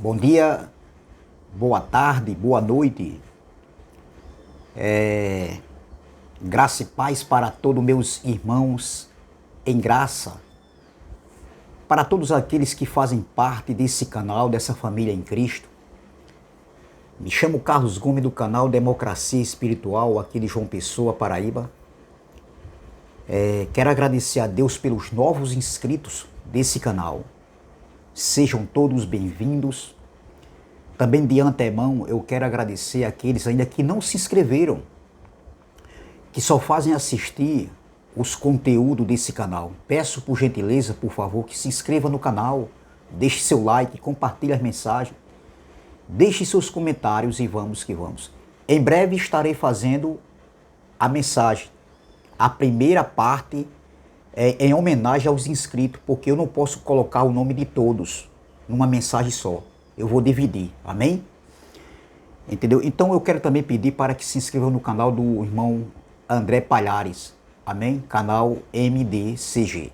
Bom dia, boa tarde, boa noite. Graça e paz para todos meus irmãos em graça, para todos aqueles que fazem parte desse canal, dessa família em Cristo. Me chamo Carlos Gomes do canal Democracia Espiritual, aqui de João Pessoa, Paraíba. Quero agradecer a Deus pelos novos inscritos desse canal. Sejam todos bem-vindos. Também de antemão eu quero agradecer àqueles ainda que não se inscreveram, que só fazem assistir os conteúdos desse canal. Peço por gentileza, por favor, que se inscreva no canal, deixe seu like, compartilhe as mensagens, deixe seus comentários e vamos que vamos. Em breve estarei fazendo a mensagem, a primeira parte em homenagem aos inscritos, porque eu não posso colocar o nome de todos numa mensagem só. Eu vou dividir, amém? Entendeu? Então eu quero também pedir para que se inscrevam no canal do irmão André Palhares, amém? Canal MDCG.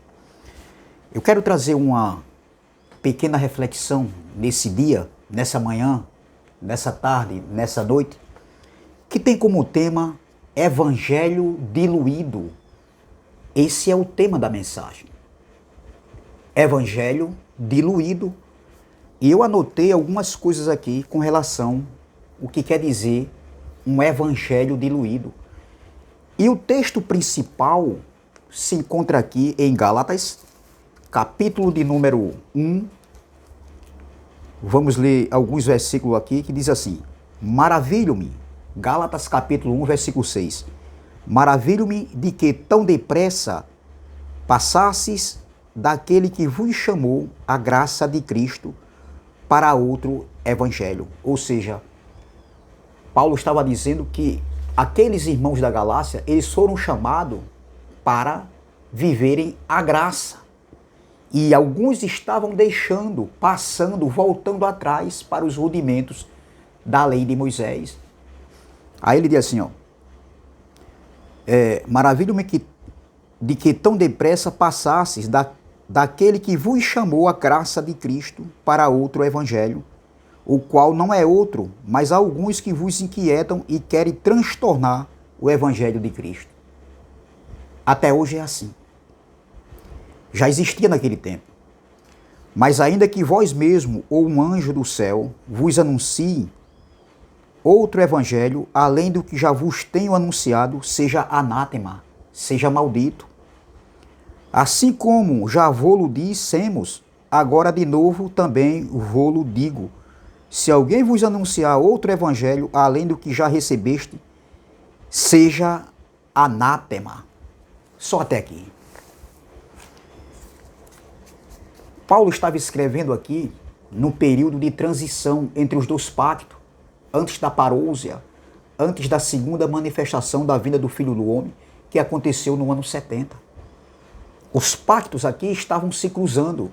Eu quero trazer uma pequena reflexão nesse dia, nessa manhã, nessa tarde, nessa noite, que tem como tema Evangelho diluído. Esse é o tema da mensagem. Evangelho diluído. E eu anotei algumas coisas aqui com relação ao que quer dizer um evangelho diluído. E o texto principal se encontra aqui em Gálatas, capítulo de número 1. Vamos ler alguns versículos aqui que diz assim: Maravilho-me, Gálatas capítulo 1, versículo 6. Maravilho-me de que tão depressa passasses daquele que vos chamou a graça de Cristo para outro evangelho. Ou seja, Paulo estava dizendo que aqueles irmãos da Galácia, eles foram chamados para viverem a graça. E alguns estavam deixando, passando, voltando atrás para os rudimentos da lei de Moisés. Aí ele diz assim, maravilho-me de que tão depressa passasses daquele que vos chamou a graça de Cristo para outro evangelho, o qual não é outro, mas alguns que vos inquietam e querem transtornar o evangelho de Cristo. Até hoje é assim. Já existia naquele tempo. Mas ainda que vós mesmo ou um anjo do céu vos anuncie outro evangelho, além do que já vos tenho anunciado, seja anátema, seja maldito. Assim como já vô-lo dissemos, agora de novo também vô-lo digo. Se alguém vos anunciar outro evangelho, além do que já recebeste, seja anátema. Só até aqui. Paulo estava escrevendo aqui no período de transição entre os dois pactos, antes da parousia, antes da segunda manifestação da vinda do Filho do Homem, que aconteceu no ano 70. Os pactos aqui estavam se cruzando.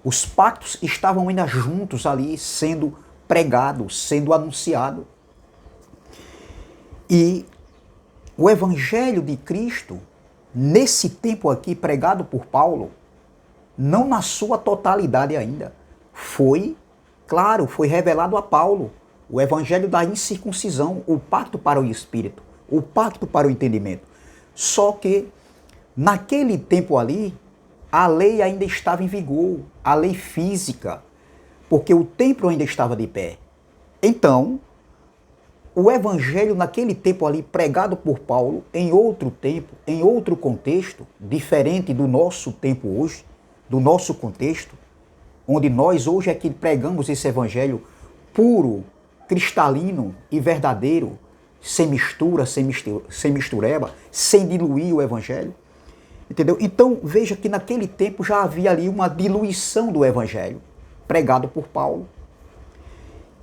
Os pactos estavam ainda juntos ali, sendo pregados, sendo anunciados. E o Evangelho de Cristo, nesse tempo aqui pregado por Paulo, não na sua totalidade ainda, foi revelado a Paulo. O Evangelho da incircuncisão, o pacto para o Espírito, o pacto para o entendimento. Só que naquele tempo ali, a lei ainda estava em vigor, a lei física, porque o templo ainda estava de pé. Então, o evangelho naquele tempo ali, pregado por Paulo, em outro tempo, em outro contexto, diferente do nosso tempo hoje, do nosso contexto, onde nós hoje é que pregamos esse evangelho puro, cristalino e verdadeiro, sem mistura, sem mistureba, sem diluir o evangelho. Entendeu? Então, veja que naquele tempo já havia ali uma diluição do evangelho, pregado por Paulo.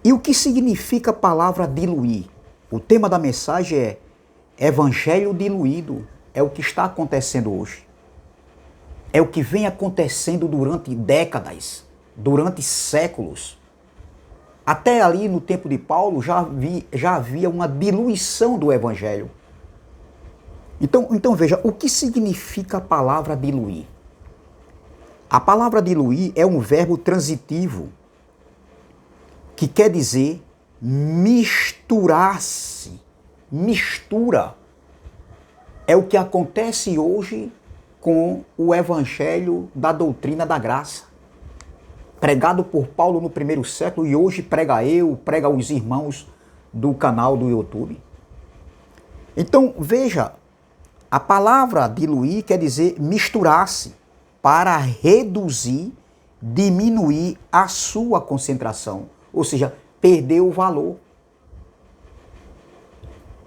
E o que significa a palavra diluir? O tema da mensagem é evangelho diluído. É o que está acontecendo hoje. É o que vem acontecendo durante décadas, durante séculos. Até ali no tempo de Paulo já havia uma diluição do evangelho. Então veja, o que significa a palavra diluir? A palavra diluir é um verbo transitivo que quer dizer misturar-se. Mistura. É o que acontece hoje com o evangelho da doutrina da graça. Pregado por Paulo no primeiro século e hoje prega os irmãos do canal do YouTube. Então, veja, a palavra diluir quer dizer misturar-se para reduzir, diminuir a sua concentração, ou seja, perder o valor.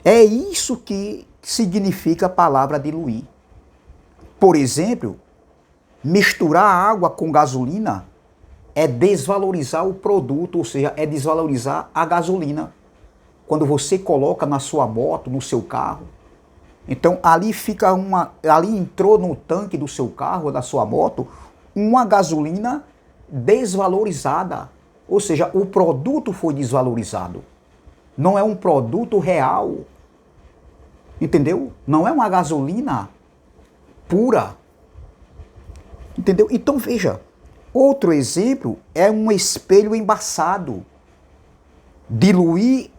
É isso que significa a palavra diluir. Por exemplo, misturar água com gasolina é desvalorizar o produto, ou seja, é desvalorizar a gasolina. Quando você coloca na sua moto, no seu carro, então ali entrou no tanque do seu carro, da sua moto, uma gasolina desvalorizada. Ou seja, o produto foi desvalorizado. Não é um produto real. Entendeu? Não é uma gasolina pura. Entendeu? Então veja, outro exemplo é um espelho embaçado. Diluir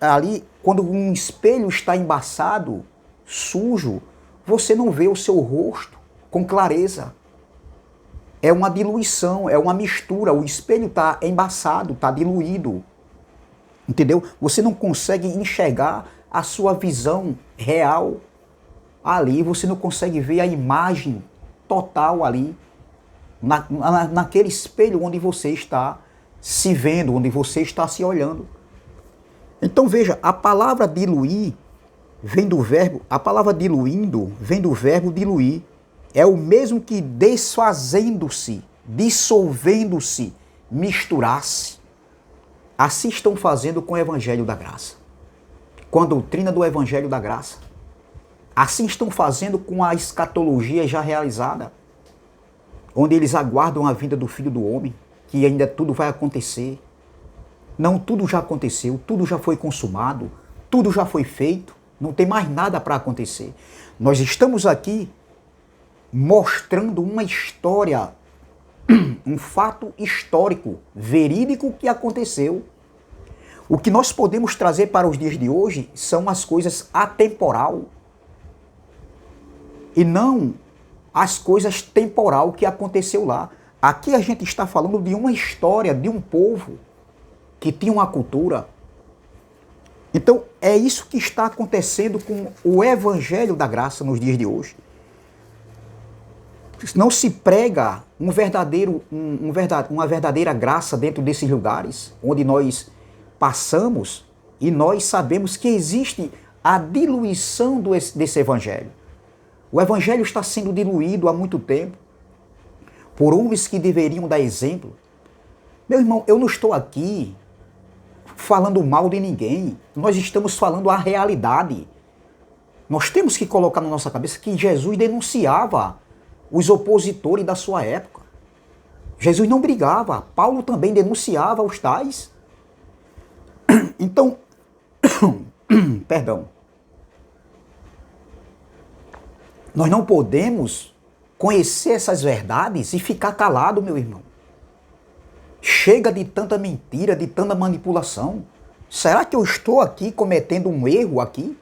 ali, quando um espelho está embaçado, sujo, você não vê o seu rosto com clareza. É uma diluição, é uma mistura. O espelho está embaçado, está diluído. Entendeu? Você não consegue enxergar a sua visão real ali. Você não consegue ver a imagem total ali. Naquele espelho onde você está se vendo, onde você está se olhando. Então veja, a palavra diluir vem do verbo, a palavra diluindo vem do verbo diluir. É o mesmo que desfazendo-se, dissolvendo-se, misturar-se. Assim estão fazendo com o Evangelho da Graça, com a doutrina do Evangelho da Graça. Assim estão fazendo com a escatologia já realizada, onde eles aguardam a vinda do Filho do Homem, que ainda tudo vai acontecer. Não, tudo já aconteceu, tudo já foi consumado, tudo já foi feito, não tem mais nada para acontecer. Nós estamos aqui mostrando uma história, um fato histórico, verídico que aconteceu. O que nós podemos trazer para os dias de hoje são as coisas atemporal e não as coisas temporal que aconteceu lá. Aqui a gente está falando de uma história de um povo que tinha uma cultura. Então é isso que está acontecendo com o Evangelho da Graça nos dias de hoje. Não se prega uma verdadeira graça dentro desses lugares onde nós passamos e nós sabemos que existe a diluição desse Evangelho. O Evangelho está sendo diluído há muito tempo por homens que deveriam dar exemplo. Meu irmão, eu não estou aqui falando mal de ninguém. Nós estamos falando a realidade. Nós temos que colocar na nossa cabeça que Jesus denunciava os opositores da sua época. Jesus não brigava. Paulo também denunciava os tais. Então, perdão. Nós não podemos conhecer essas verdades e ficar calado, meu irmão. Chega de tanta mentira, de tanta manipulação. Será que eu estou aqui cometendo um erro aqui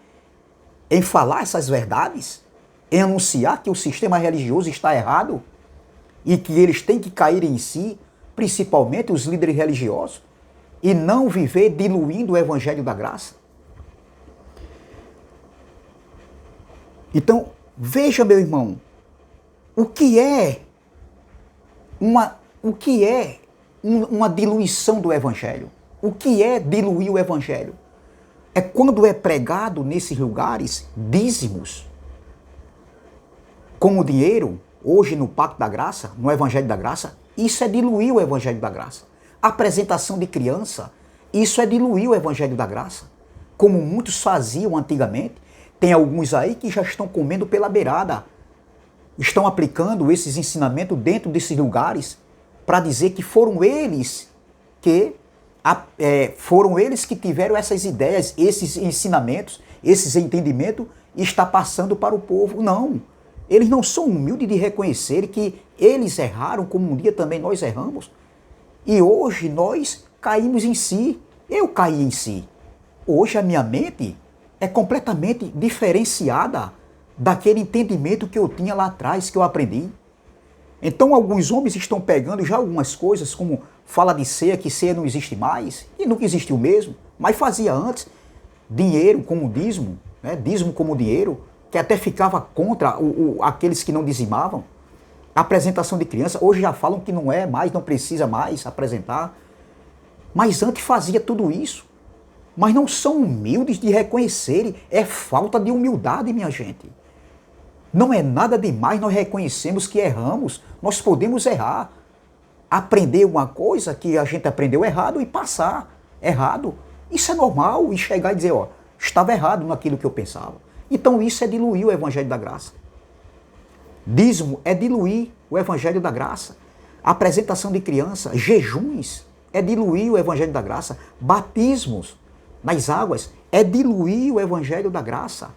em falar essas verdades? Em anunciar que o sistema religioso está errado e que eles têm que cair em si, principalmente os líderes religiosos, e não viver diluindo o Evangelho da Graça? Então, veja, meu irmão, o que é uma diluição do Evangelho? O que é diluir o Evangelho? É quando é pregado nesses lugares dízimos, como dinheiro, hoje no Pacto da Graça, no Evangelho da Graça, isso é diluir o Evangelho da Graça. Apresentação de criança, isso é diluir o Evangelho da Graça. Como muitos faziam antigamente, tem alguns aí que já estão comendo pela beirada, estão aplicando esses ensinamentos dentro desses lugares para dizer que foram eles que tiveram essas ideias, esses ensinamentos, esses entendimentos, e está passando para o povo. Não, eles não são humildes de reconhecer que eles erraram, como um dia também nós erramos. E hoje nós caímos em si. Eu caí em si. Hoje a minha mente é completamente diferenciada daquele entendimento que eu tinha lá atrás, que eu aprendi. Então alguns homens estão pegando já algumas coisas, como fala de ceia, que ceia não existe mais, e nunca existiu mesmo, mas fazia antes. Dinheiro como dízimo, né? Dízimo como dinheiro, que até ficava contra aqueles que não dizimavam. Apresentação de criança, hoje já falam que não é mais, não precisa mais apresentar. Mas antes fazia tudo isso. Mas não são humildes de reconhecerem, é falta de humildade, minha gente. Não é nada demais nós reconhecemos que erramos, nós podemos errar. Aprender uma coisa que a gente aprendeu errado e passar errado. Isso é normal, e chegar e dizer, ó, estava errado naquilo que eu pensava. Então isso é diluir o Evangelho da Graça. Dízimo é diluir o Evangelho da Graça. Apresentação de criança, jejuns, é diluir o Evangelho da Graça. Batismos nas águas é diluir o Evangelho da Graça.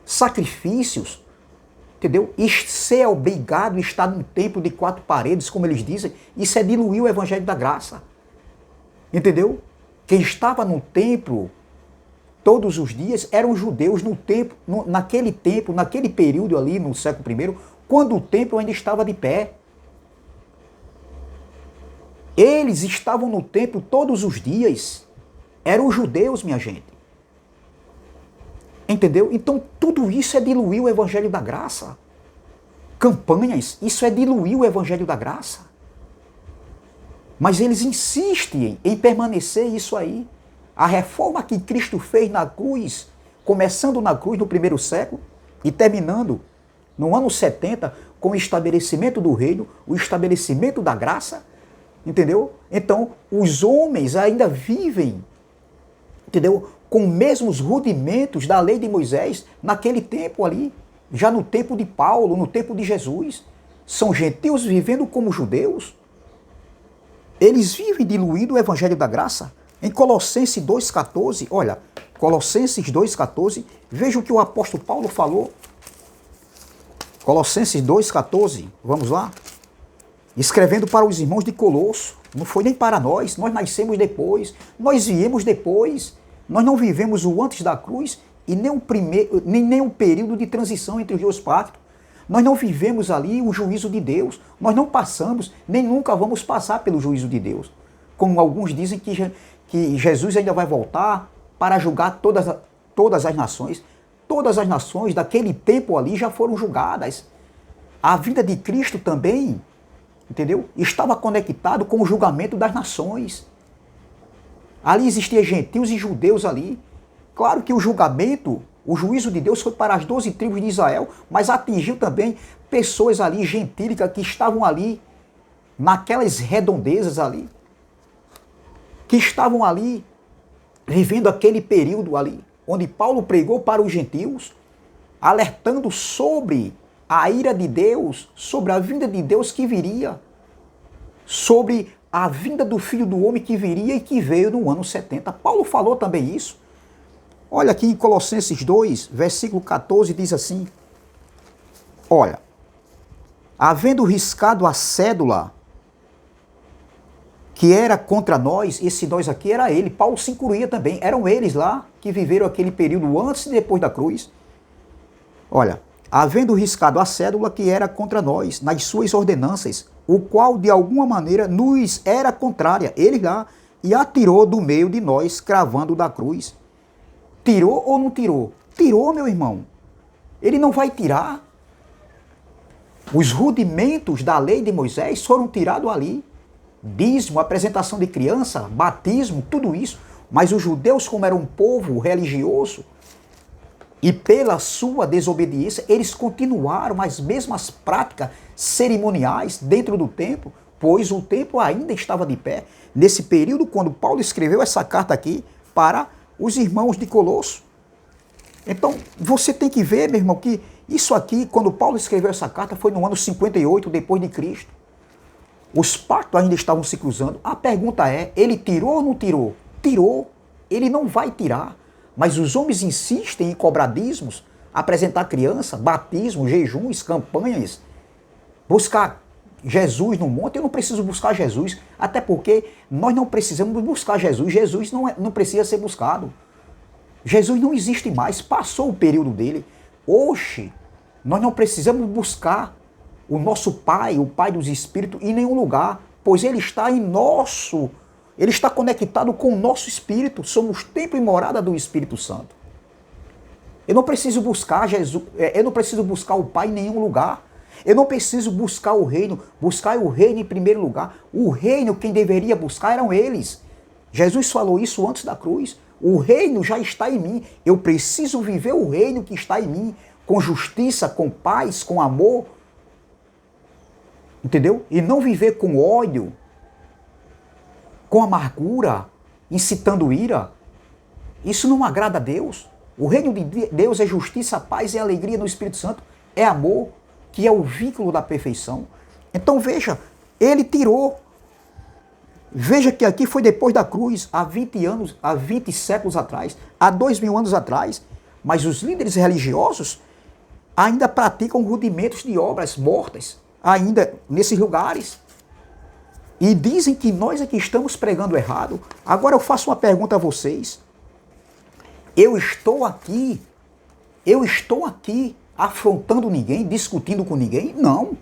Sacrifícios, entendeu? E ser obrigado a estar num templo de 4 paredes, como eles dizem, isso é diluir o Evangelho da Graça. Entendeu? Quem estava no templo todos os dias eram os judeus no templo, naquele tempo, naquele período ali, no século I, quando o templo ainda estava de pé. Eles estavam no templo todos os dias. Eram os judeus, minha gente. Entendeu? Então tudo isso é diluir o Evangelho da Graça. Campanhas, isso é diluir o Evangelho da Graça. Mas eles insistem em permanecer isso aí. A reforma que Cristo fez na cruz, começando na cruz no primeiro século e terminando no ano 70 com o estabelecimento do reino, o estabelecimento da graça, entendeu? Então, os homens ainda vivem, entendeu? Com os mesmos rudimentos da lei de Moisés naquele tempo ali, já no tempo de Paulo, no tempo de Jesus. São gentios vivendo como judeus. Eles vivem diluindo o Evangelho da Graça. Em Colossenses 2,14, olha, Colossenses 2,14, veja o que o apóstolo Paulo falou. Colossenses 2,14, vamos lá? Escrevendo para os irmãos de Colosso, não foi nem para nós nascemos depois, nós viemos depois, nós não vivemos o antes da cruz e nem o período de transição entre os dois pactos. Nós não vivemos ali o juízo de Deus, nós não passamos, nem nunca vamos passar pelo juízo de Deus. Como alguns dizem que Jesus ainda vai voltar para julgar todas as nações. Todas as nações daquele tempo ali já foram julgadas. A vinda de Cristo também, entendeu? Estava conectado com o julgamento das nações. Ali existiam gentios e judeus ali. Claro que o julgamento, o juízo de Deus foi para as 12 tribos de Israel, mas atingiu também pessoas ali gentílicas que estavam ali, naquelas redondezas ali, que estavam ali, vivendo aquele período ali, onde Paulo pregou para os gentios, alertando sobre a ira de Deus, sobre a vinda de Deus que viria, sobre a vinda do Filho do Homem que viria e que veio no ano 70. Paulo falou também isso. Olha aqui em Colossenses 2, versículo 14, diz assim, olha, havendo riscado a cédula que era contra nós, esse nós aqui era ele, Paulo se incluía também, eram eles lá que viveram aquele período antes e depois da cruz. Olha, havendo riscado a cédula que era contra nós, nas suas ordenanças, o qual de alguma maneira nos era contrária, ele lá, e atirou do meio de nós, cravando da cruz. Tirou ou não tirou? Tirou, meu irmão. Ele não vai tirar. Os rudimentos da lei de Moisés foram tirados ali. Dízimo, apresentação de criança, batismo, tudo isso. Mas os judeus, como eram um povo religioso, e pela sua desobediência, eles continuaram as mesmas práticas cerimoniais dentro do templo, pois o templo ainda estava de pé. Nesse período, quando Paulo escreveu essa carta aqui para os irmãos de Colosso. Então, você tem que ver, meu irmão, que isso aqui, quando Paulo escreveu essa carta, foi no ano 58 depois de Cristo. Os pactos ainda estavam se cruzando. A pergunta é, ele tirou ou não tirou? Tirou. Ele não vai tirar. Mas os homens insistem em cobrar dízimos, apresentar criança, batismo, jejuns, campanhas, buscar Jesus no monte, eu não preciso buscar Jesus, até porque nós não precisamos buscar Jesus, Jesus não precisa ser buscado. Jesus não existe mais, passou o período dele. Hoje, nós não precisamos buscar o nosso Pai, o Pai dos Espíritos, em nenhum lugar, pois Ele está em nosso, Ele está conectado com o nosso Espírito, somos templo e morada do Espírito Santo. Eu não preciso buscar Jesus, eu não preciso buscar o Pai em nenhum lugar. Eu não preciso buscar o reino em primeiro lugar. O reino, quem deveria buscar eram eles. Jesus falou isso antes da cruz. O reino já está em mim. Eu preciso viver o reino que está em mim, com justiça, com paz, com amor. Entendeu? E não viver com ódio, com amargura, incitando ira. Isso não agrada a Deus. O reino de Deus é justiça, paz e alegria no Espírito Santo. É amor, que é o vínculo da perfeição. Então veja, ele tirou. Veja que aqui foi depois da cruz, há 20 anos, há 20 séculos atrás, há 2000 anos atrás. Mas os líderes religiosos ainda praticam rudimentos de obras mortas, ainda nesses lugares. E dizem que nós aqui estamos pregando errado. Agora eu faço uma pergunta a vocês. Eu estou aqui afrontando ninguém, discutindo com ninguém? Não.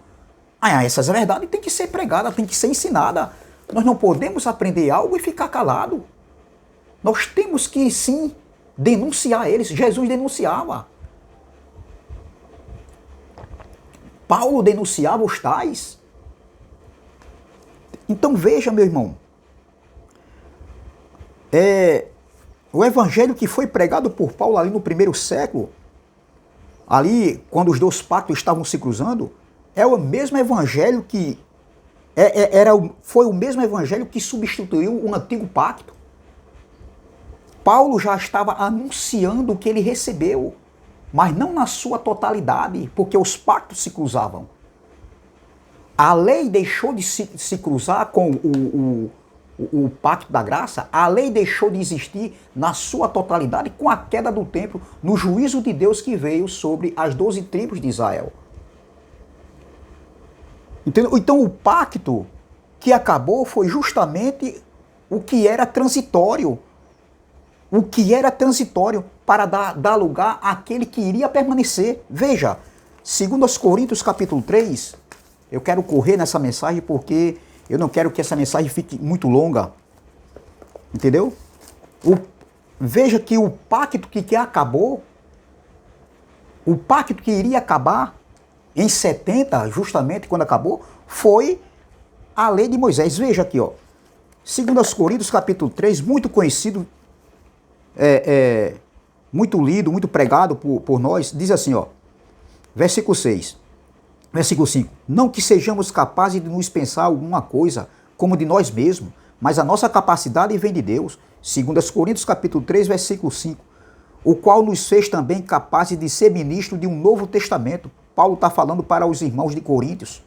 Essas verdades têm que ser pregadas, têm que ser ensinadas. Nós não podemos aprender algo e ficar calado. Nós temos que, sim, denunciar eles. Jesus denunciava. Paulo denunciava os tais. Então veja, meu irmão. O evangelho que foi pregado por Paulo ali no primeiro século, ali quando os dois pactos estavam se cruzando, é o mesmo evangelho que foi o mesmo evangelho que substituiu o antigo pacto. Paulo já estava anunciando o que ele recebeu, mas não na sua totalidade, porque os pactos se cruzavam. A lei deixou de se cruzar com o pacto da graça, a lei deixou de existir na sua totalidade com a queda do templo, no juízo de Deus que veio sobre as 12 tribos de Israel. Entendeu? Então o pacto que acabou foi justamente o que era transitório. O que era transitório para dar lugar àquele que iria permanecer. Veja, 2 Coríntios capítulo 3, eu quero correr nessa mensagem porque eu não quero que essa mensagem fique muito longa. Entendeu? Veja que o pacto que acabou, o pacto que iria acabar em 70, justamente quando acabou, foi a lei de Moisés. Veja aqui, ó. 2 Coríntios capítulo 3, muito conhecido, muito lido, muito pregado por nós, diz assim, ó. Versículo 6. Versículo 5. Não que sejamos capazes de nos pensar alguma coisa como de nós mesmos, mas a nossa capacidade vem de Deus. 2 Coríntios capítulo 3, versículo 5. O qual nos fez também capazes de ser ministro de um novo testamento. Paulo está falando para os irmãos de Coríntios.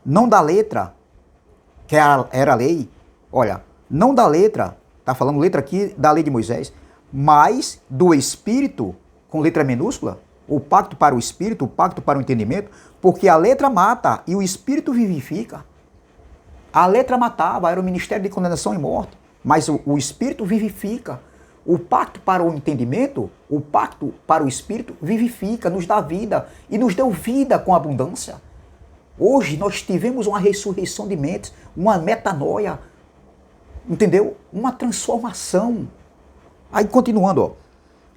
Não da letra, que era a lei. Olha, não da letra, está falando letra aqui da lei de Moisés, mas do Espírito, com letra minúscula, o pacto para o Espírito, o pacto para o entendimento, porque a letra mata e o Espírito vivifica. A letra matava, era o ministério de condenação e morte, mas o Espírito vivifica. O pacto para o entendimento, o pacto para o Espírito vivifica, nos dá vida e nos deu vida com abundância. Hoje nós tivemos uma ressurreição de mentes, uma metanoia, entendeu? Uma transformação. Aí continuando, ó.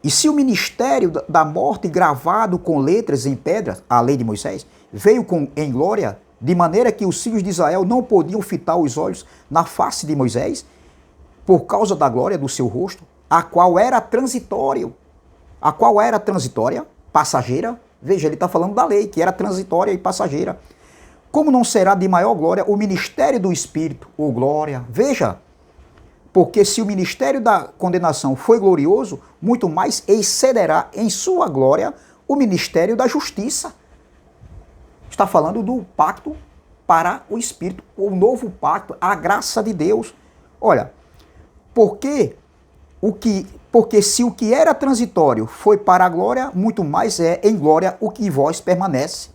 E se o ministério da morte gravado com letras em pedras, a lei de Moisés, veio em glória, de maneira que os filhos de Israel não podiam fitar os olhos na face de Moisés, por causa da glória do seu rosto, a qual era transitória, passageira. Veja, ele está falando da lei, que era transitória e passageira. Como não será de maior glória o ministério do Espírito, ou glória? Veja, porque se o ministério da condenação foi glorioso, muito mais excederá em sua glória o ministério da justiça. Está falando do pacto para o Espírito, o novo pacto, a graça de Deus. Olha, porque se o que era transitório foi para a glória, muito mais é em glória o que em vós permanece.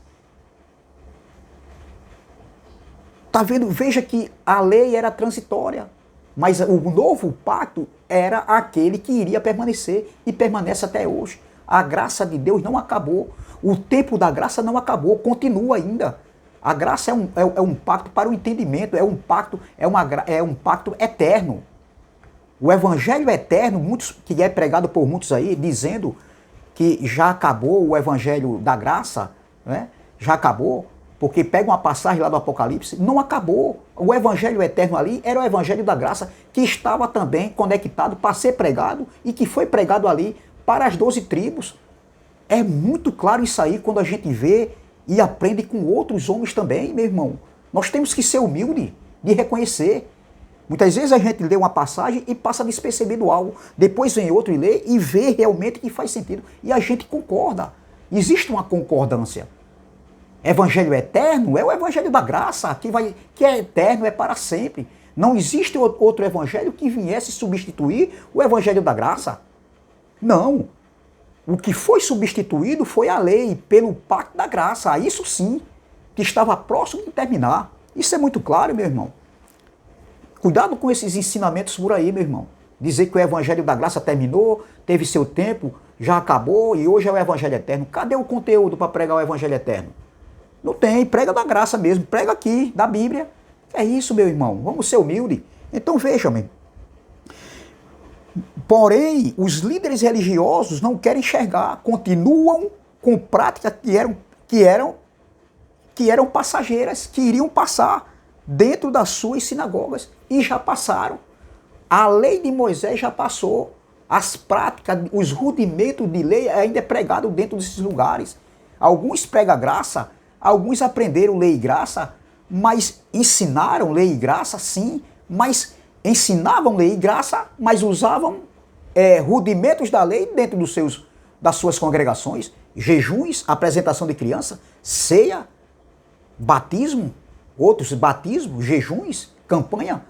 Tá vendo? Veja que a lei era transitória, mas o novo pacto era aquele que iria permanecer e permanece até hoje. A graça de Deus não acabou. O tempo da graça não acabou, continua ainda. A graça é um pacto para o entendimento, é um pacto, é um pacto eterno. O evangelho eterno, que é pregado por muitos aí, dizendo que já acabou o evangelho da graça, né? Já acabou, porque pega uma passagem lá do Apocalipse, não acabou. O evangelho eterno ali era o evangelho da graça, que estava também conectado para ser pregado e que foi pregado ali para as 12 tribos. É muito claro isso aí quando a gente vê e aprende com outros homens também, meu irmão. Nós temos que ser humilde de reconhecer. Muitas vezes a gente lê uma passagem e passa despercebido algo. Depois vem outro e lê e vê realmente que faz sentido. E a gente concorda. Existe uma concordância. Evangelho eterno é o evangelho da graça, que é eterno, é para sempre. Não existe outro evangelho que viesse substituir o evangelho da graça. Não. O que foi substituído foi a lei pelo pacto da graça. Isso sim, que estava próximo de terminar. Isso é muito claro, meu irmão. Cuidado com esses ensinamentos por aí, meu irmão. Dizer que o evangelho da graça terminou, teve seu tempo, já acabou e hoje é o evangelho eterno. Cadê o conteúdo para pregar o evangelho eterno? Não tem, prega da graça mesmo, prega aqui, da Bíblia. É isso, meu irmão, vamos ser humildes. Então veja-me. Porém, os líderes religiosos não querem enxergar, continuam com práticas que eram passageiras, que iriam passar dentro das suas sinagogas e já passaram. A lei de Moisés já passou, as práticas, os rudimentos de lei ainda é pregado dentro desses lugares. Alguns pregam graça, alguns aprenderam lei e graça, mas ensinaram lei e graça, sim, mas ensinavam lei e graça, mas usavam rudimentos da lei dentro das suas congregações, jejuns, apresentação de criança, ceia, batismo, outros batismo, jejuns, campanha.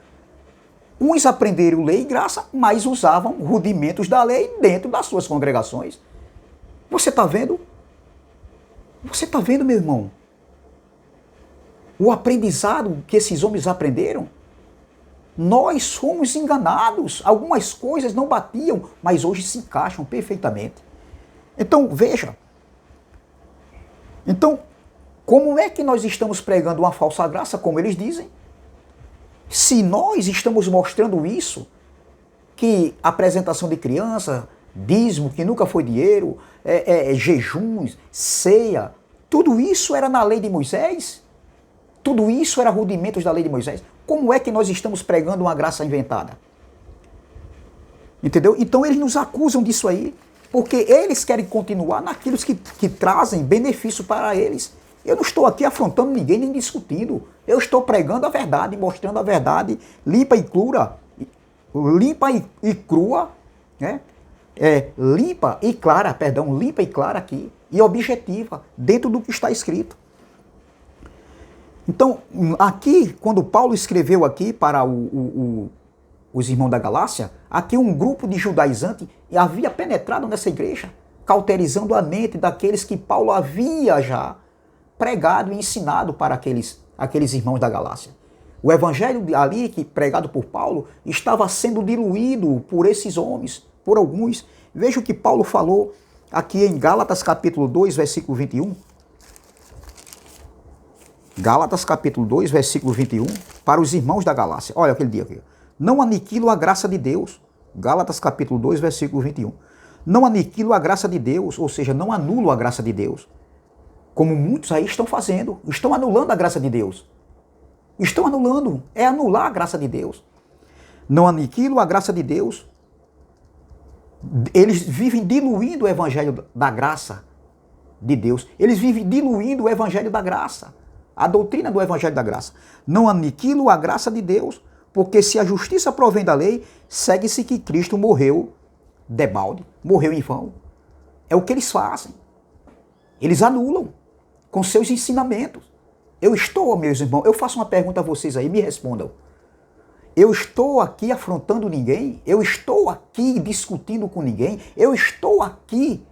Uns aprenderam lei e graça, mas usavam rudimentos da lei dentro das suas congregações. Você está vendo? Você está vendo, meu irmão? O aprendizado que esses homens aprenderam? Nós fomos enganados. Algumas coisas não batiam, mas hoje se encaixam perfeitamente. Então, veja. Então, como é que nós estamos pregando uma falsa graça, como eles dizem? Se nós estamos mostrando isso, que apresentação de criança, dízimo, que nunca foi dinheiro, jejuns, ceia, tudo isso era na lei de Moisés? Tudo isso era rudimentos da lei de Moisés? Como é que nós estamos pregando uma graça inventada? Entendeu? Então eles nos acusam disso aí, porque eles querem continuar naquilo que trazem benefício para eles. Eu não estou aqui afrontando ninguém, nem discutindo. Eu estou pregando a verdade, mostrando a verdade limpa e crua, né? Limpa e clara aqui, e objetiva, dentro do que está escrito. Então, aqui, quando Paulo escreveu aqui para os irmãos da Galácia, aqui um grupo de judaizantes havia penetrado nessa igreja, cauterizando a mente daqueles que Paulo havia já pregado e ensinado para aqueles irmãos da Galácia. O evangelho ali, pregado por Paulo, estava sendo diluído por esses homens, por alguns. Veja o que Paulo falou aqui em Gálatas capítulo 2, versículo 21. Gálatas capítulo 2, versículo 21, para os irmãos da Galácia. Olha o que ele diz aqui. Não aniquilo a graça de Deus. Gálatas capítulo 2, versículo 21. Não aniquilo a graça de Deus, ou seja, não anulo a graça de Deus. Como muitos aí estão fazendo, estão anulando a graça de Deus. Estão anulando, é anular a graça de Deus. Não aniquilo a graça de Deus. Eles vivem diluindo o evangelho da graça de Deus. Eles vivem diluindo o evangelho da graça. A doutrina do evangelho da graça. Não aniquilo a graça de Deus, porque se a justiça provém da lei, segue-se que Cristo morreu debalde, morreu em vão. É o que eles fazem. Eles anulam com seus ensinamentos. Meus irmãos, eu faço uma pergunta a vocês aí, me respondam. Eu estou aqui afrontando ninguém? Eu estou aqui discutindo com ninguém? Eu estou aqui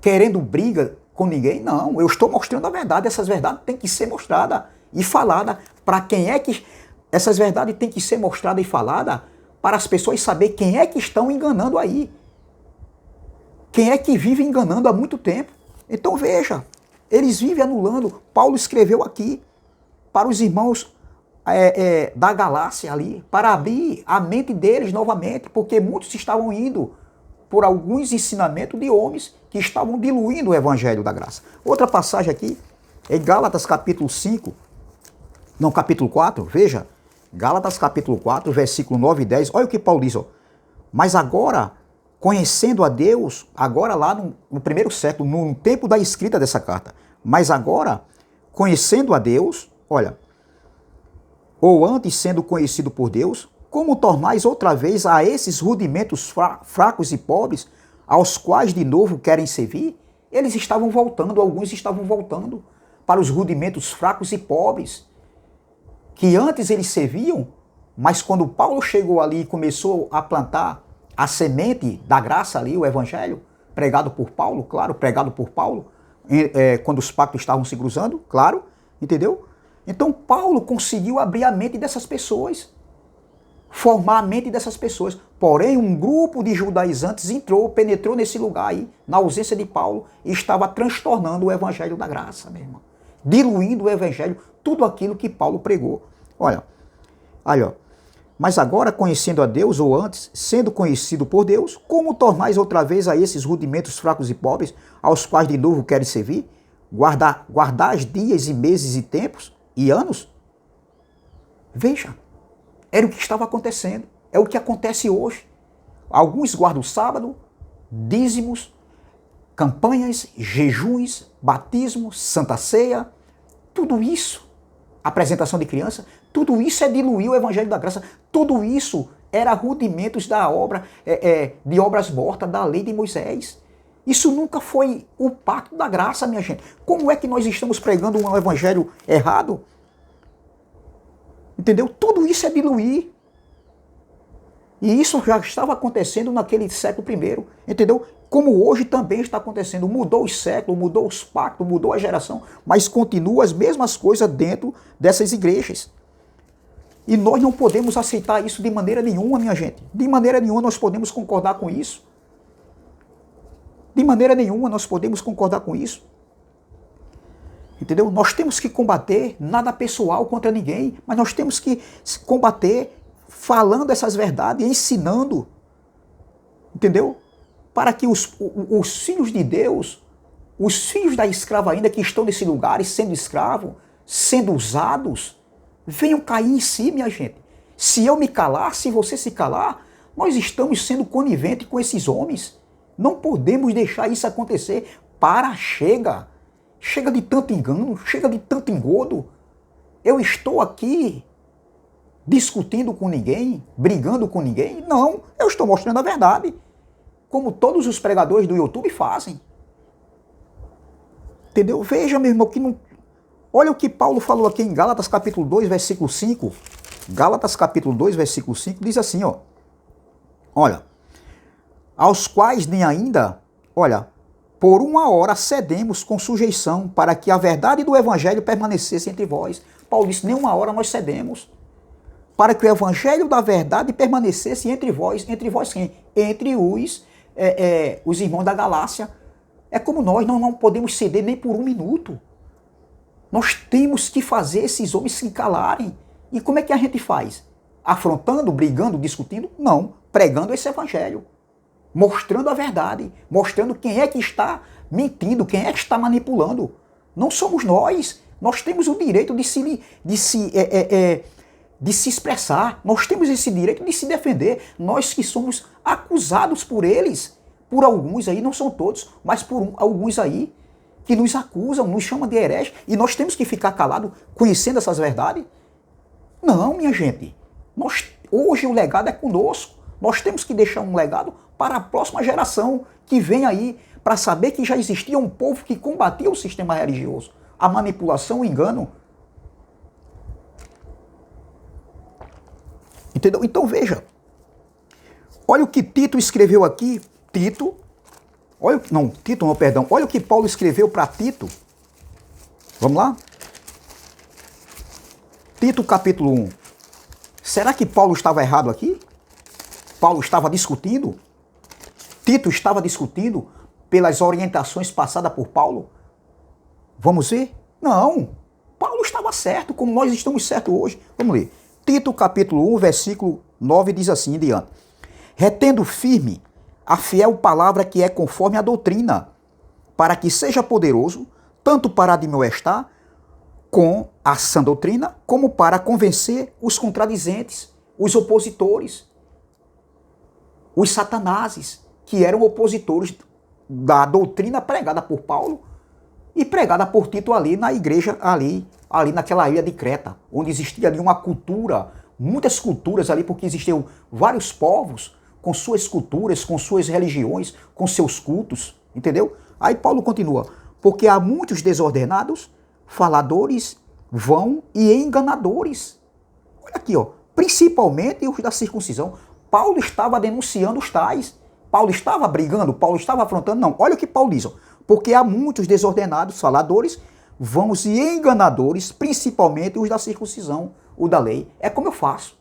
querendo briga com ninguém? Não, eu estou mostrando a verdade. Essas verdades têm que ser mostradas. e falada para quem é que... Essas verdades têm que ser mostradas e faladas para as pessoas saber quem é que estão enganando aí. Quem é que vive enganando há muito tempo. Então veja, eles vivem anulando. Paulo escreveu aqui para os irmãos da Galácia ali, para abrir a mente deles novamente, porque muitos estavam indo por alguns ensinamentos de homens que estavam diluindo o evangelho da graça. Outra passagem aqui, em Gálatas capítulo 5, não, capítulo 4, veja, Gálatas capítulo 4, versículo 9 e 10, olha o que Paulo diz, ó. Mas agora, conhecendo a Deus, agora lá no primeiro século, no tempo da escrita dessa carta, mas agora, conhecendo a Deus, olha, ou antes sendo conhecido por Deus, como tornais outra vez a esses rudimentos fracos e pobres, aos quais de novo querem servir? Eles estavam voltando, alguns estavam voltando para os rudimentos fracos e pobres, que antes eles serviam, mas quando Paulo chegou ali e começou a plantar a semente da graça ali, o evangelho, pregado por Paulo, claro, pregado por Paulo, quando os pactos estavam se cruzando, claro, entendeu? Então Paulo conseguiu abrir a mente dessas pessoas, formar a mente dessas pessoas. Porém, um grupo de judaizantes penetrou nesse lugar aí, na ausência de Paulo, e estava transtornando o evangelho da graça, meu irmão. Diluindo o evangelho, tudo aquilo que Paulo pregou. Olha, aí ó. Mas agora, conhecendo a Deus, ou antes, sendo conhecido por Deus, como tornais outra vez a esses rudimentos fracos e pobres, aos quais de novo querem servir? Guardar dias e meses e tempos e anos? Veja, era o que estava acontecendo, é o que acontece hoje. Alguns guardam o sábado, dízimos, campanhas, jejuns, batismo, santa ceia, tudo isso, apresentação de criança, tudo isso é diluir o evangelho da graça, tudo isso era rudimentos da obra, de obras mortas da lei de Moisés. Isso nunca foi o pacto da graça, minha gente. Como é que nós estamos pregando um evangelho errado? Entendeu? Tudo isso é diluir. E isso já estava acontecendo naquele século I, entendeu? Como hoje também está acontecendo. Mudou os séculos, mudou os pactos, mudou a geração, mas continua as mesmas coisas dentro dessas igrejas. E nós não podemos aceitar isso de maneira nenhuma, minha gente. De maneira nenhuma nós podemos concordar com isso. De maneira nenhuma nós podemos concordar com isso. Entendeu? Nós temos que combater, nada pessoal contra ninguém, mas nós temos que combater falando essas verdades, ensinando, entendeu? Para que os filhos de Deus, os filhos da escrava ainda que estão nesse lugar, sendo escravos, sendo usados, venham cair em si, minha gente. Se eu me calar, se você se calar, nós estamos sendo coniventes com esses homens. Não podemos deixar isso acontecer. Chega. Chega de tanto engano, chega de tanto engodo. Eu estou aqui discutindo com ninguém, brigando com ninguém. Não, eu estou mostrando a verdade. Como todos os pregadores do YouTube fazem. Entendeu? Veja, meu irmão, que não... Olha o que Paulo falou aqui em Gálatas capítulo 2, versículo 5. Gálatas capítulo 2, versículo 5, diz assim, ó. Olha, aos quais nem ainda, olha, por uma hora cedemos com sujeição para que a verdade do evangelho permanecesse entre vós. Paulo disse, nem uma hora nós cedemos. Para que o evangelho da verdade permanecesse entre vós. Entre vós quem? Entre os irmãos da Galácia. É como nós não podemos ceder nem por um minuto. Nós temos que fazer esses homens se calarem. E como é que a gente faz? Afrontando, brigando, discutindo? Não, pregando esse evangelho. Mostrando a verdade, mostrando quem é que está mentindo, quem é que está manipulando. Não somos nós. Nós temos o direito de se expressar. Nós temos esse direito de se defender. Nós que somos acusados por eles, por alguns aí, não são todos, mas por alguns aí, que nos acusam, nos chamam de herege, e nós temos que ficar calados, conhecendo essas verdades? Não, minha gente. Hoje o legado é conosco. Nós temos que deixar um legado para a próxima geração que vem aí, para saber que já existia um povo que combatia o sistema religioso, a manipulação, o engano. Entendeu? Então veja, olha o que Tito escreveu aqui, olha o que Paulo escreveu para Tito. Vamos lá? Tito capítulo 1. Será que Paulo estava errado aqui? Paulo estava discutindo? Tito estava discutindo pelas orientações passadas por Paulo? Vamos ver? Não. Paulo estava certo, como nós estamos certos hoje. Vamos ler. Tito capítulo 1, versículo 9 diz assim em diante. Retendo firme a fiel palavra que é conforme a doutrina, para que seja poderoso, tanto para admoestar com a sã doutrina, como para convencer os contradizentes, os opositores, os satanases, que eram opositores da doutrina pregada por Paulo e pregada por Tito ali na igreja, ali naquela ilha de Creta, onde existia ali uma cultura, muitas culturas ali, porque existiam vários povos com suas culturas, com suas religiões, com seus cultos, entendeu? Aí Paulo continua, porque há muitos desordenados, faladores, vão e enganadores. Olha aqui, ó, principalmente os da circuncisão. Paulo estava denunciando os tais. Paulo estava brigando, Paulo estava afrontando, não. Olha o que Paulo diz, ó, porque há muitos desordenados, faladores, vãos e enganadores, principalmente os da circuncisão, o da lei. É como eu faço.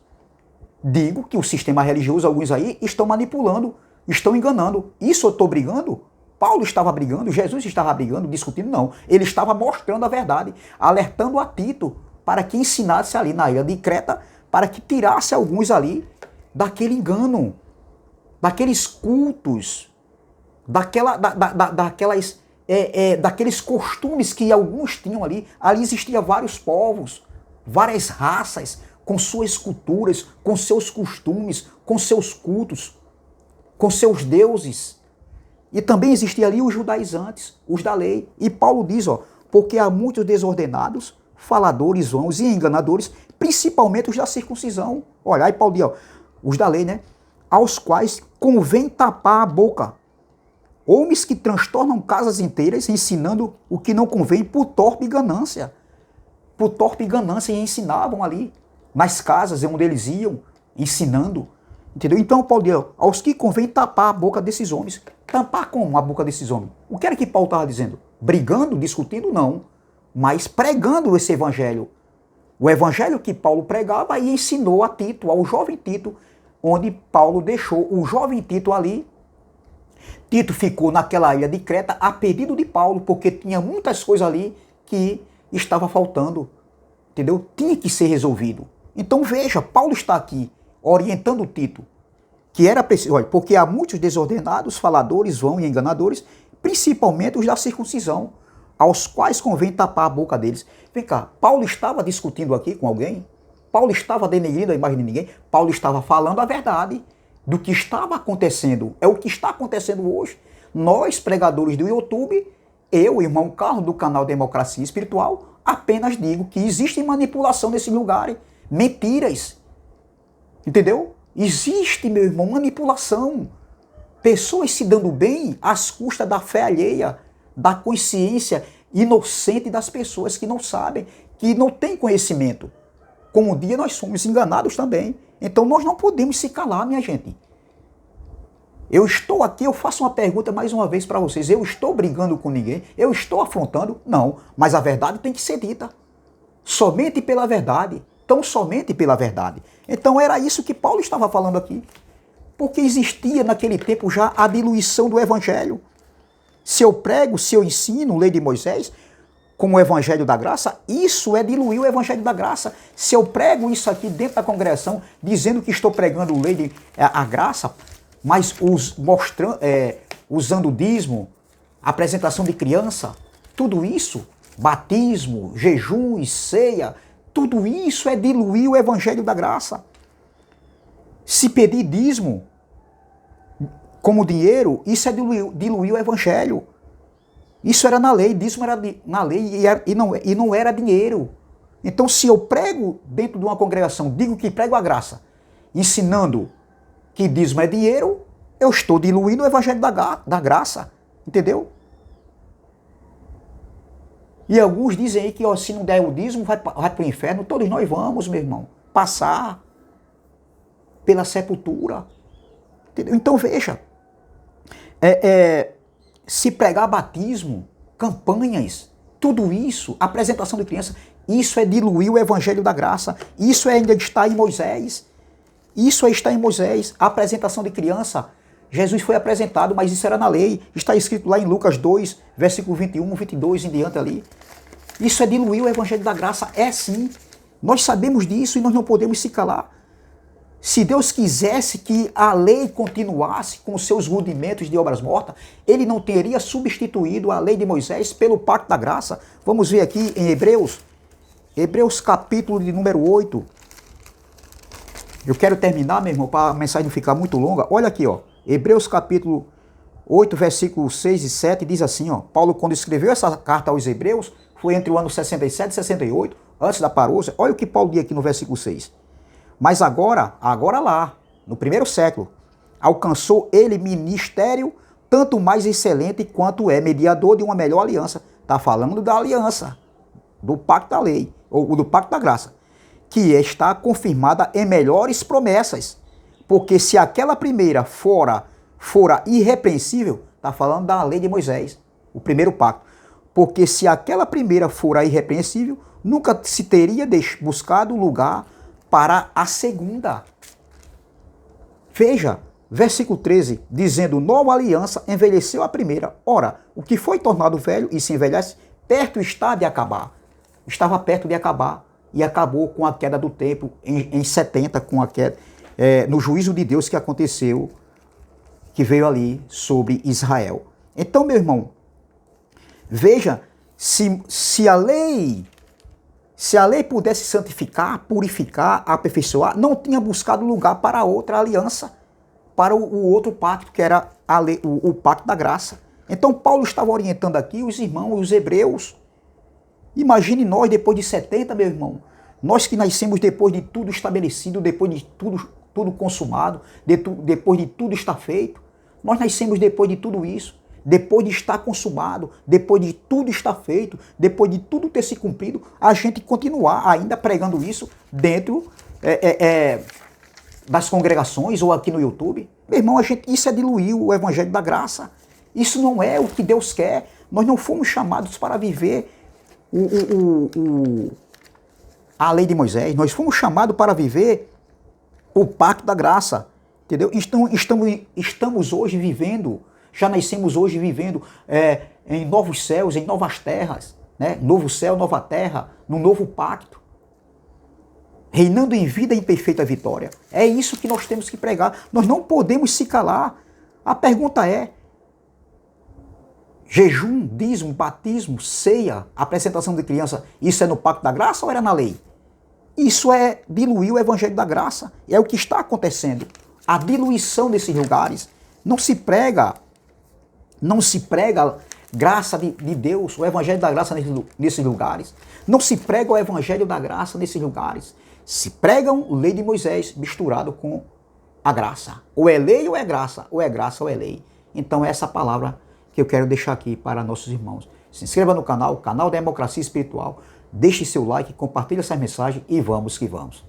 Digo que o sistema religioso, alguns aí, estão manipulando, estão enganando. Isso eu estou brigando? Paulo estava brigando, Jesus estava brigando, discutindo, não. Ele estava mostrando a verdade, alertando a Tito para que ensinasse ali na ilha de Creta, para que tirasse alguns ali daquele engano, daqueles cultos, daqueles costumes que alguns tinham ali. Ali existiam vários povos, várias raças, com suas culturas, com seus costumes, com seus cultos, com seus deuses. E também existia ali os judaizantes, os da lei. E Paulo diz, ó, porque há muitos desordenados, faladores, vãos e enganadores, principalmente os da circuncisão. Olha, aí Paulo diz, ó, os da lei, né? Aos quais convém tapar a boca. Homens que transtornam casas inteiras ensinando o que não convém por torpe ganância. Por torpe ganância, e ensinavam ali, nas casas onde eles iam, ensinando. Entendeu? Então Paulo diz, ó, aos que convém tapar a boca desses homens. Tampar como a boca desses homens? O que era que Paulo estava dizendo? Brigando, discutindo? Não. Mas pregando esse evangelho. O evangelho que Paulo pregava e ensinou a Tito, ao jovem Tito, onde Paulo deixou o jovem Tito ali. Tito ficou naquela ilha de Creta a pedido de Paulo, porque tinha muitas coisas ali que estava faltando. Entendeu? Tinha que ser resolvido. Então veja, Paulo está aqui orientando Tito, que era preciso, olha, porque há muitos desordenados, faladores, vão e enganadores, principalmente os da circuncisão, aos quais convém tapar a boca deles. Vem cá, Paulo estava discutindo aqui com alguém? Paulo estava denegrindo a imagem de ninguém? Paulo estava falando a verdade do que estava acontecendo. É o que está acontecendo hoje. Nós, pregadores do YouTube, eu, irmão Carlos, do canal Democracia Espiritual, apenas digo que existe manipulação nesse lugar, mentiras. Entendeu? Existe, meu irmão, manipulação. Pessoas se dando bem às custas da fé alheia, da consciência inocente das pessoas que não sabem, que não têm conhecimento. Como um dia nós somos enganados também. Então nós não podemos se calar, minha gente. Eu estou aqui, eu faço uma pergunta mais uma vez para vocês. Eu estou brigando com ninguém? Eu estou afrontando? Não. Mas a verdade tem que ser dita. Somente pela verdade. Tão somente pela verdade. Então era isso que Paulo estava falando aqui. Porque existia naquele tempo já a diluição do evangelho. Se eu prego, se eu ensino lei de Moisés, como o evangelho da graça, isso é diluir o evangelho da graça. Se eu prego isso aqui dentro da congregação, dizendo que estou pregando lei de a graça, mas usando o dízimo, apresentação de criança, tudo isso, batismo, jejum e ceia, tudo isso é diluir o evangelho da graça. Se pedir dízimo como dinheiro, isso é diluir o evangelho. Isso era na lei, dízimo era na lei e não era dinheiro. Então, se eu prego dentro de uma congregação, digo que prego a graça, ensinando que dízimo é dinheiro, eu estou diluindo o evangelho da graça. Entendeu? E alguns dizem aí que ó, se não der o dízimo, vai para o inferno. Todos nós vamos, meu irmão, passar pela sepultura. Entendeu? Então veja, se pregar batismo, campanhas, Tudo isso, a apresentação de criança, isso é diluir o evangelho da graça. Isso ainda está em Moisés. Isso está em Moisés. A apresentação de criança, Jesus foi apresentado, mas isso era na lei. Está escrito lá em Lucas 2, versículo 21, 22 em diante ali. Isso é diluir o evangelho da graça. É sim. Nós sabemos disso e nós não podemos se calar. Se Deus quisesse que a lei continuasse com seus rudimentos de obras mortas, ele não teria substituído a lei de Moisés pelo pacto da graça. Vamos ver aqui em Hebreus, Hebreus capítulo de número 8. Eu quero terminar, meu irmão, para a mensagem não ficar muito longa. Olha aqui, ó. Hebreus capítulo 8, versículos 6 e 7, diz assim, ó. Paulo, quando escreveu essa carta aos Hebreus, foi entre o ano 67 e 68, antes da parousia. Olha o que Paulo diz aqui no versículo 6. Mas agora lá, no primeiro século, alcançou ele ministério tanto mais excelente quanto é mediador de uma melhor aliança. Está falando da aliança, do pacto da lei, ou do pacto da graça, que está confirmada em melhores promessas. Porque se aquela primeira fora irrepreensível, está falando da lei de Moisés, o primeiro pacto. Porque se aquela primeira fora irrepreensível, nunca se teria buscado lugar para a segunda. Veja, versículo 13, dizendo, nova aliança envelheceu a primeira. Ora, o que foi tornado velho e se envelhece, perto está de acabar. Estava perto de acabar e acabou com a queda do templo em 70, com a queda, no juízo de Deus que aconteceu, que veio ali sobre Israel. Então, meu irmão, veja, se a lei pudesse santificar, purificar, aperfeiçoar, não tinha buscado lugar para outra aliança, para o outro pacto, que era o pacto da graça. Então Paulo estava orientando aqui os irmãos, os hebreus. Imagine nós depois de 70, meu irmão, nós que nascemos depois de tudo estabelecido, depois de tudo consumado, depois de tudo estar feito, nós nascemos depois de tudo isso. Depois de estar consumado, depois de tudo estar feito, depois de tudo ter se cumprido, a gente continuar ainda pregando isso dentro das congregações ou aqui no YouTube. Meu irmão, isso é diluir o evangelho da graça. Isso não é o que Deus quer. Nós não fomos chamados para viver a lei de Moisés. Nós fomos chamados para viver o pacto da graça. Entendeu? Estamos hoje vivendo... Já nascemos hoje vivendo em novos céus, em novas terras, né? Novo céu, nova terra, no novo pacto. Reinando em vida e em perfeita vitória. É isso que nós temos que pregar. Nós não podemos se calar. A pergunta é, jejum, dízimo, batismo, ceia, apresentação de criança, isso é no pacto da graça ou era na lei? Isso é diluir o evangelho da graça. É o que está acontecendo. A diluição desses lugares. Não se prega graça de Deus, o evangelho da graça nesses lugares. Não se prega o evangelho da graça nesses lugares. Se pregam lei de Moisés misturado com a graça. Ou é lei ou é graça ou é lei. Então essa palavra que eu quero deixar aqui para nossos irmãos. Se inscreva no canal Democracia Espiritual. Deixe seu like, compartilhe essa mensagem e vamos que vamos.